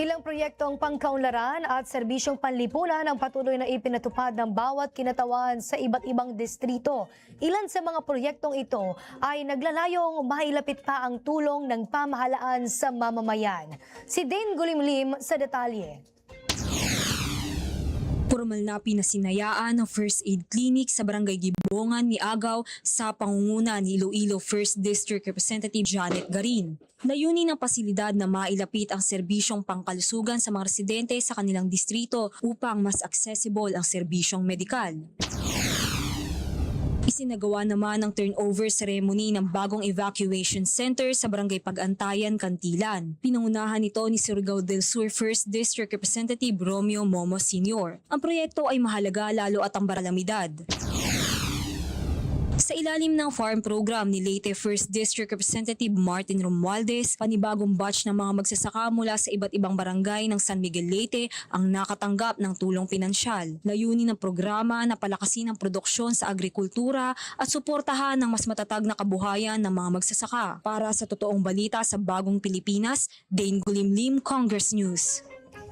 Ilang proyektong pangkaunlaran at serbisyong panlipunan ang patuloy na ipinatupad ng bawat kinatawan sa iba't ibang distrito. Ilan sa mga proyektong ito ay naglalayong mailapit pa ang tulong ng pamahalaan sa mamamayan. Si Dane Gulimlim sa detalye. Formal na pinasinayaan ng First Aid Clinic sa Barangay Gibongan, Miagaw sa pangunguna ni Iloilo 1st District Representative Janet Garin. Layunin ng pasilidad na mailapit ang serbisyong pangkalusugan sa mga residente sa kanilang distrito upang mas accessible ang serbisyong medikal. Isinagawa naman ang turnover ceremony ng bagong evacuation center sa Barangay Pag-Antayan, Cantilan. Pinangunahan nito ni Surigao del Sur 1st District Representative Romeo Momo Sr. Ang proyekto ay mahalaga lalo at ang baralamidad. Sa ilalim ng farm program ni Leyte 1st District Representative Martin Romualdez, panibagong batch ng mga magsasaka mula sa iba't ibang barangay ng San Miguel Leyte ang nakatanggap ng tulong pinansyal. Layunin ng programa na palakasin ang produksyon sa agrikultura at suportahan ng mas matatag na kabuhayan ng mga magsasaka. Para sa totoong balita sa Bagong Pilipinas, Dane Gulimlim, Congress News.